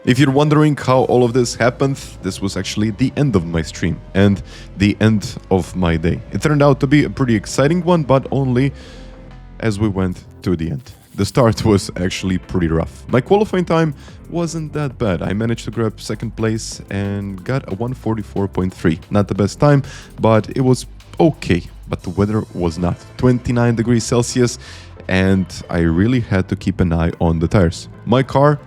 If you're wondering how all of this happened, this was actually the end of my stream and the end of my day. It turned out to be a pretty exciting one, but only as we went to the end. The start was actually pretty rough. My qualifying time wasn't that bad. I managed to grab second place and got a 1:44.3. Not the best time, but it was okay. But the weather was not. 29 degrees Celsius, and I really had to keep an eye on the tires. My car,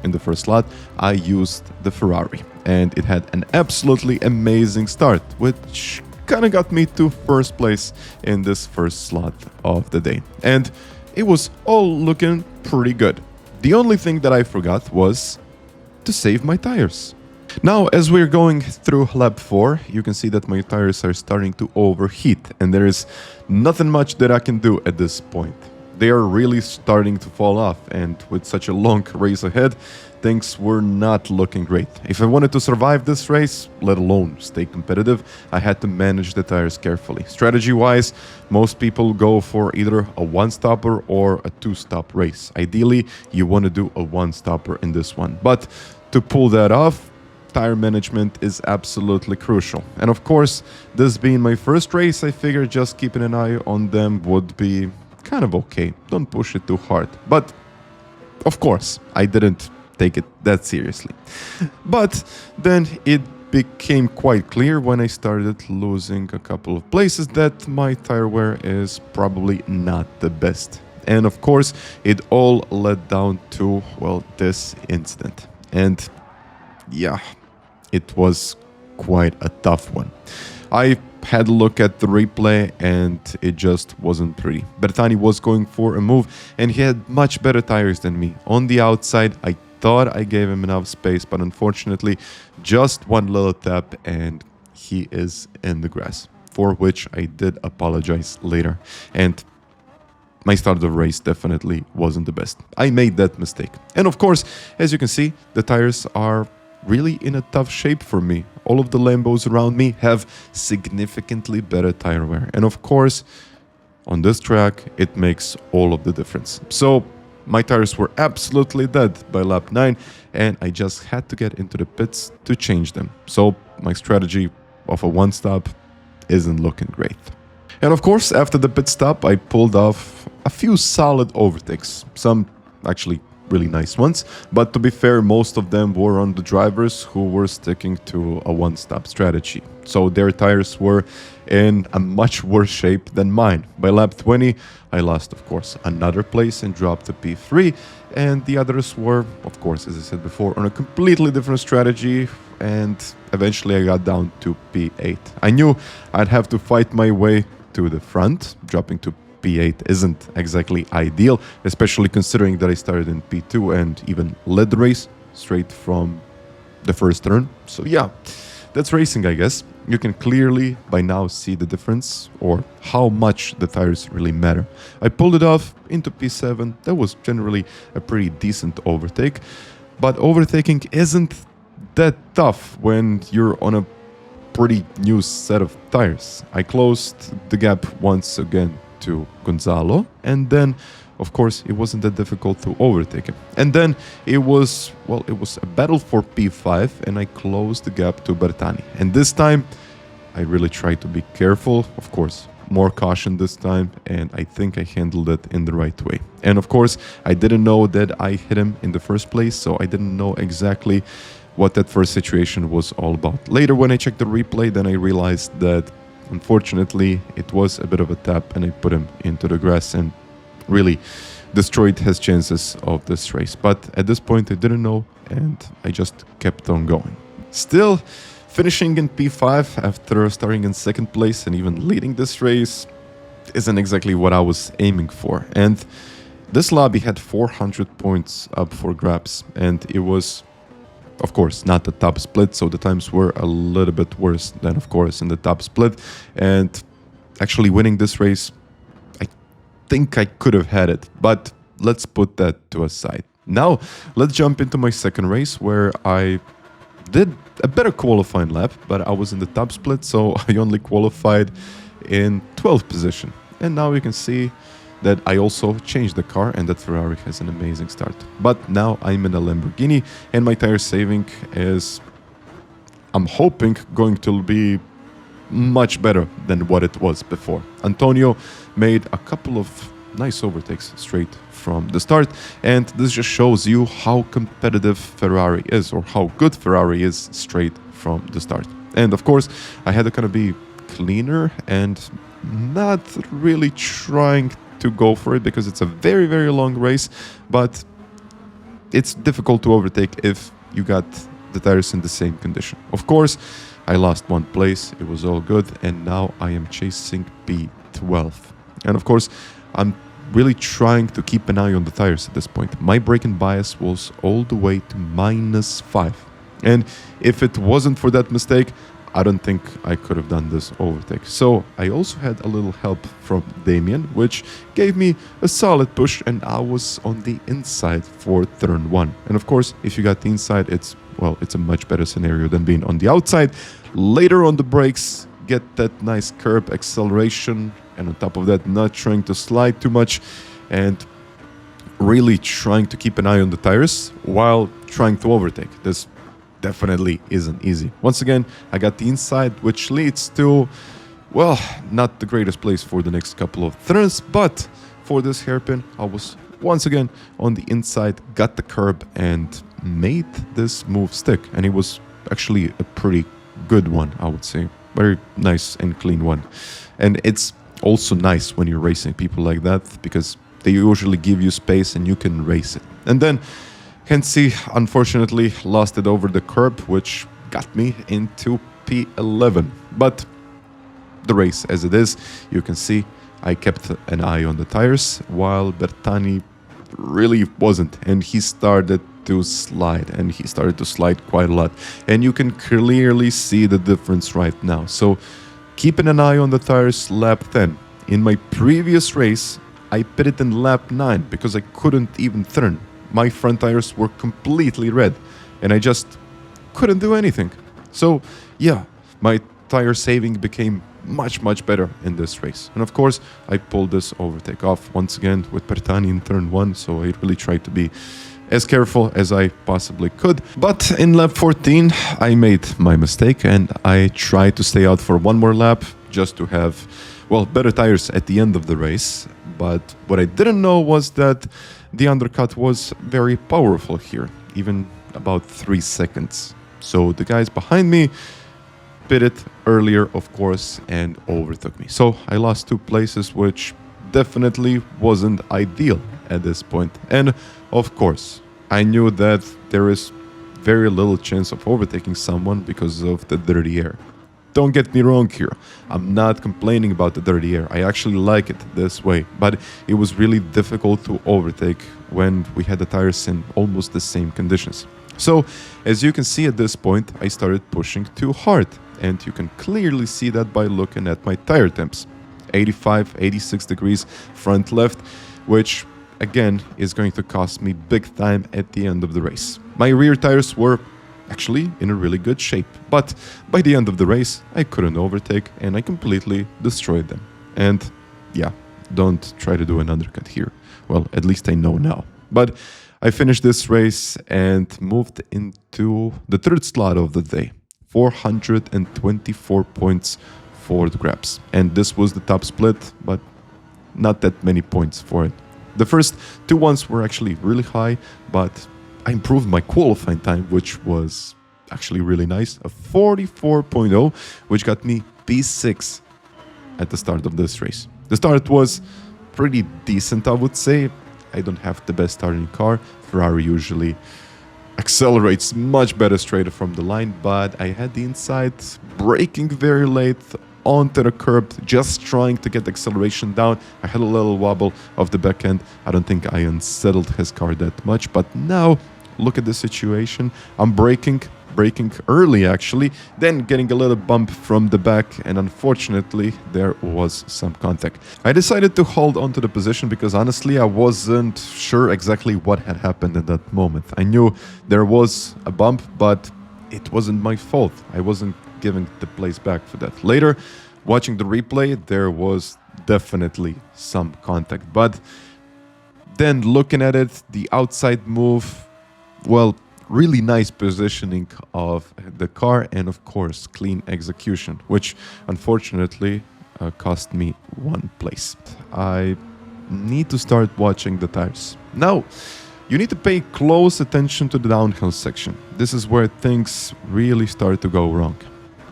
in the first slot, I used the Ferrari, and it had an absolutely amazing start, which kind of got me to first place in this first slot of the day. And it was all looking pretty good. The only thing that I forgot was to save my tires. Now, as we're going through lap 4, you can see that my tires are starting to overheat, and there is nothing much that I can do at this point. They are really starting to fall off, and with such a long race ahead, things were not looking great. If I wanted to survive this race, let alone stay competitive, I had to manage the tires carefully. Strategy-wise, most people go for either a one-stopper or a two-stop race. Ideally, you want to do a one-stopper in this one. But to pull that off, tire management is absolutely crucial. And of course, this being my first race, I figured just keeping an eye on them would be kind of okay. Don't push it too hard. But of course, I didn't take it that seriously. But then it became quite clear when I started losing a couple of places that my tire wear is probably not the best. And of course, it all led down to, well, this incident. And yeah, it was quite a tough one. I had a look at the replay and it just wasn't pretty. Bertani was going for a move and he had much better tires than me. On the outside, I thought I gave him enough space, but unfortunately, just one little tap and he is in the grass, for which I did apologize later. And my start of the race definitely wasn't the best. I made that mistake. And of course, as you can see, the tires are really in a tough shape for me. All of the Lambos around me have significantly better tire wear. And of course, on this track, it makes all of the difference. So my tires were absolutely dead by lap 9, and I just had to get into the pits to change them. So my strategy of a one-stop isn't looking great. And of course, after the pit stop, I pulled off a few solid overtakes. Some actually really nice ones, but to be fair, most of them were on the drivers who were sticking to a one-stop strategy. So their tires were in a much worse shape than mine. By lap 20, I lost, of course, another place and dropped to P3, and the others were, of course, as I said before, on a completely different strategy, and eventually I got down to P8. I knew I'd have to fight my way to the front. Dropping to P8 isn't exactly ideal, especially considering that I started in P2 and even led the race straight from the first turn. So yeah, that's racing, I guess. You can clearly by now see the difference or how much the tires really matter. I pulled it off into P7. That was generally a pretty decent overtake, but overtaking isn't that tough when you're on a pretty new set of tires. I closed the gap once again to Gonzalo, and then of course it wasn't that difficult to overtake him. And then it was a battle for P5, and I closed the gap to Bertani. And this time I really tried to be careful, of course, more caution this time, and I think I handled it in the right way. And of course, I didn't know that I hit him in the first place, so I didn't know exactly what that first situation was all about. Later, when I checked the replay, then I realized that unfortunately it was a bit of a tap and I put him into the grass and really destroyed his chances of this race. But at this point I didn't know, and I just kept on going. Still, finishing in P5 after starting in second place and even leading this race isn't exactly what I was aiming for. And this lobby had 400 points up for grabs, and it was, of course, not the top split, so the times were a little bit worse than, of course, in the top split. And actually winning this race, I think I could have had it, but let's put that to a side. Now, let's jump into my second race, where I did a better qualifying lap, but I was in the top split, so I only qualified in 12th position. And now you can see that I also changed the car and that Ferrari has an amazing start. But now I'm in a Lamborghini and my tire saving is, I'm hoping, going to be much better than what it was before. Antonio made a couple of nice overtakes straight from the start, and this just shows you how competitive Ferrari is, or how good Ferrari is straight from the start. And of course, I had to kind of be cleaner and not really trying to go for it because it's a very, very long race, but it's difficult to overtake if you got the tires in the same condition. Of course, I lost one place, it was all good, and now I am chasing P12. And of course, I'm really trying to keep an eye on the tires at this point. My braking bias was all the way to -5. And if it wasn't for that mistake, I don't think I could have done this overtake. So I also had a little help from Damien, which gave me a solid push, and I was on the inside for turn 1. And of course, if you got the inside, it's a much better scenario than being on the outside. Later on the brakes, get that nice curb acceleration, and on top of that, not trying to slide too much, and really trying to keep an eye on the tires while trying to overtake. This definitely isn't easy. Once again, I got the inside, which leads to, well, not the greatest place for the next couple of turns, but for this hairpin, I was once again on the inside, got the curb, and made this move stick. And it was actually a pretty good one, I would say. Very nice and clean one. And it's also nice when you're racing people like that, because they usually give you space and you can race it. And then can see, unfortunately, lost it over the curb, which got me into P11. But the race as it is, you can see I kept an eye on the tires, while Bertani really wasn't, and he started to slide, and he started to slide quite a lot. And you can clearly see the difference right now. So keeping an eye on the tires lap 10. In my previous race, I pitted in lap 9 because I couldn't even turn. My front tires were completely red, and I just couldn't do anything. So yeah, my tire saving became much better in this race. And of course, I pulled this overtake off once again with Bertani in turn 1, so I really tried to be as careful as I possibly could. But in lap 14, I made my mistake, and I tried to stay out for one more lap just to have, well, better tires at the end of the race. But what I didn't know was that the undercut was very powerful here, even about 3 seconds. So the guys behind me pitted earlier, of course, and overtook me. So I lost 2 places, which definitely wasn't ideal at this point. And of course, I knew that there is very little chance of overtaking someone because of the dirty air. Don't get me wrong here, I'm not complaining about the dirty air, I actually like it this way, but it was really difficult to overtake when we had the tires in almost the same conditions. So, as you can see at this point, I started pushing too hard, and you can clearly see that by looking at my tire temps. 85, 86 degrees front left, which again is going to cost me big time at the end of the race. My rear tires were actually in a really good shape, but by the end of the race I couldn't overtake and I completely destroyed them. And yeah, don't try to do an undercut here. Well, at least I know now. But I finished this race and moved into the 3rd slot of the day. 424 points for the grabs. And this was the top split, but not that many points for it. The first 2 ones were actually really high, but I improved my qualifying time, which was actually really nice. A 44.0, which got me P6 at the start of this race. The start was pretty decent, I would say. I don't have the best starting car. Ferrari usually accelerates much better straight from the line, but I had the inside, braking very late onto the curb, just trying to get the acceleration down. I had a little wobble of the back end. I don't think I unsettled his car that much, but now look at the situation. I'm braking early actually, then getting a little bump from the back, and unfortunately there was some contact. I decided to hold on to the position because honestly I wasn't sure exactly what had happened in that moment. I knew there was a bump, but it wasn't my fault. I wasn't giving the place back for that. Later, watching the replay, there was definitely some contact. But then looking at it, the outside move, well, really nice positioning of the car and of course clean execution, which unfortunately cost me 1 place. I need to start watching the tires. Now, you need to pay close attention to the downhill section. This is where things really start to go wrong.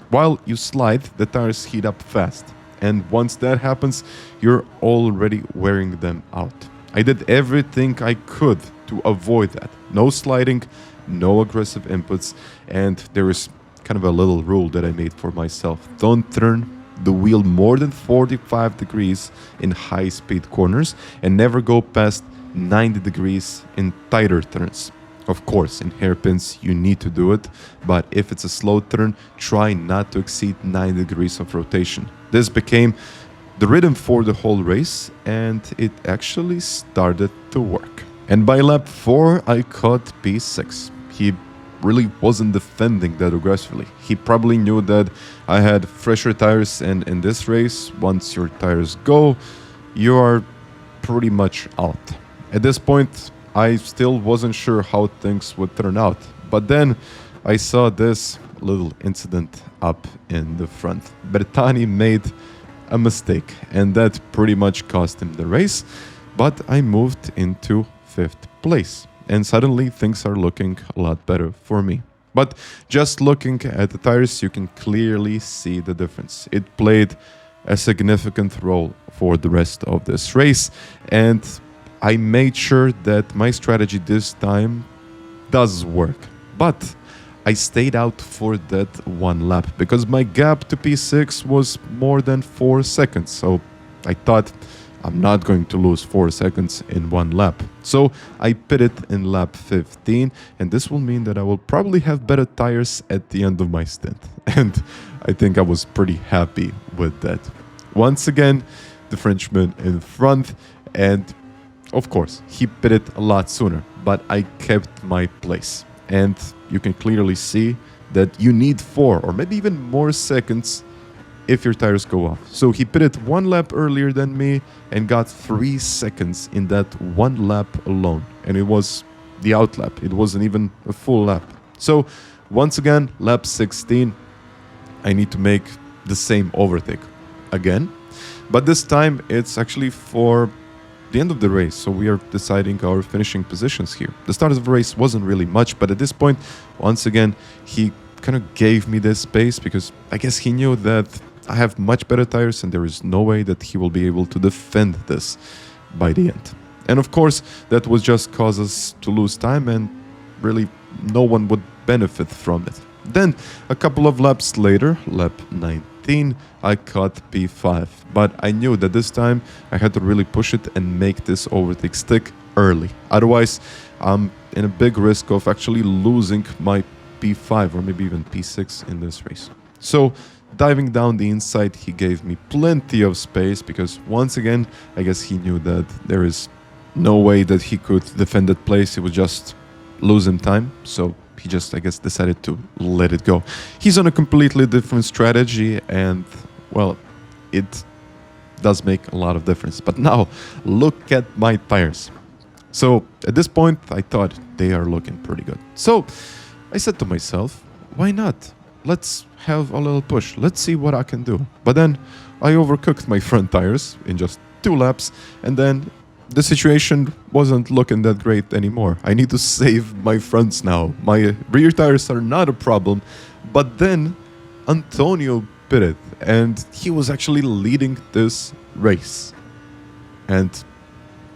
While you slide, the tires heat up fast, and once that happens, you're already wearing them out. I did everything I could to avoid that. No sliding, no aggressive inputs, and there is kind of a little rule that I made for myself. Don't turn the wheel more than 45 degrees in high-speed corners, and never go past 90 degrees in tighter turns. Of course, in hairpins you need to do it, but if it's a slow turn, try not to exceed 90 degrees of rotation. This became the rhythm for the whole race, and it actually started to work. And by lap 4, I caught P6. He really wasn't defending that aggressively. He probably knew that I had fresher tires, and in this race, once your tires go, you are pretty much out. At this point, I still wasn't sure how things would turn out, but then I saw this little incident up in the front. Bertani made a mistake, and that pretty much cost him the race, but I moved into 5th place, and suddenly things are looking a lot better for me. But just looking at the tires, you can clearly see the difference. It played a significant role for the rest of this race, and I made sure that my strategy this time does work. But I stayed out for that 1 lap because my gap to P6 was more than 4 seconds. So I thought I'm not going to lose 4 seconds in 1 lap. So I pitted in lap 15, and this will mean that I will probably have better tires at the end of my stint. And I think I was pretty happy with that. Once again, the Frenchman in front, and of course, he pitted a lot sooner, but I kept my place. And you can clearly see that you need 4 or maybe even more seconds if your tires go off. So he pitted 1 lap earlier than me and got 3 seconds in that 1 lap alone. And it was the out lap. It wasn't even a full lap. So once again, lap 16, I need to make the same overtake again. But this time it's actually for the end of the race, so we are deciding our finishing positions here. The start of the race wasn't really much, but at this point, once again, he kind of gave me this space because I guess he knew that I have much better tires and there is no way that he will be able to defend this by the end. And of course, that would just cause us to lose time and really no one would benefit from it. Then, a couple of laps later, lap 19, I caught P5, but I knew that this time I had to really push it and make this overtake stick early. Otherwise, I'm in a big risk of actually losing my P5 or maybe even P6 in this race. So, diving down the inside, he gave me plenty of space because once again, I guess he knew that there is no way that he could defend that place. It would just lose him time. So he just, I guess, decided to let it go. He's on a completely different strategy and, well, it does make a lot of difference. But now, look at my tires. So at this point, I thought they are looking pretty good. So I said to myself, why not? Let's have a little push. Let's see what I can do. But then I overcooked my front tires in just 2 laps, and then the situation wasn't looking that great anymore. I need to save my fronts now. My rear tires are not a problem. But then Antonio pitted, and he was actually leading this race. And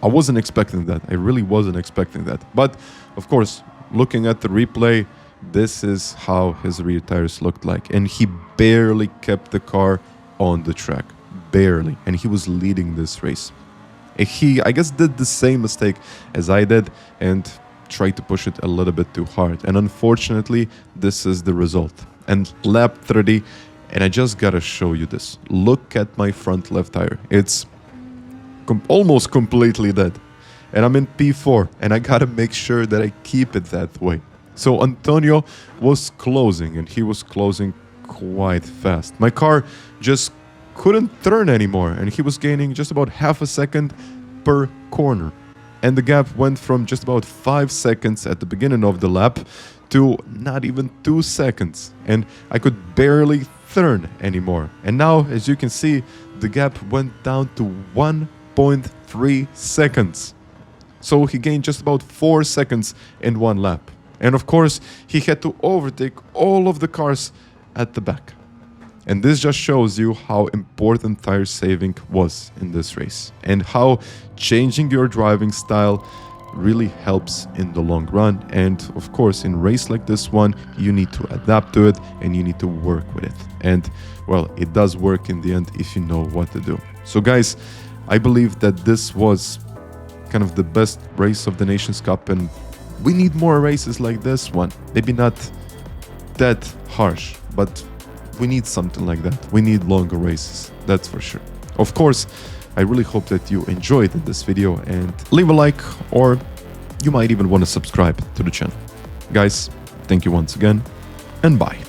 I wasn't expecting that. I really wasn't expecting that. But of course, looking at the replay, this is how his rear tires looked like. And he barely kept the car on the track. Barely. And he was leading this race. He, I guess, did the same mistake as I did and tried to push it a little bit too hard. And unfortunately, this is the result. And lap 30, and I just gotta show you this. Look at my front left tire. It's almost completely dead. And I'm in P4, and I gotta make sure that I keep it that way. So Antonio was closing, and he was closing quite fast. My car just couldn't turn anymore, and he was gaining just about half a second per corner. And the gap went from just about 5 seconds at the beginning of the lap to not even 2 seconds. And I could barely turn anymore. And now, as you can see, the gap went down to 1.3 seconds. So he gained just about 4 seconds in one lap. And of course, he had to overtake all of the cars at the back. And this just shows you how important tire saving was in this race, and how changing your driving style really helps in the long run. And of course, in a race like this one, you need to adapt to it and you need to work with it. And well, it does work in the end if you know what to do. So guys, I believe that this was kind of the best race of the Nations Cup, and we need more races like this one. Maybe not that harsh, but we need something like that. We need longer races, that's for sure. Of course, I really hope that you enjoyed this video, and leave a like, or you might even want to subscribe to the channel. Guys, thank you once again, and bye.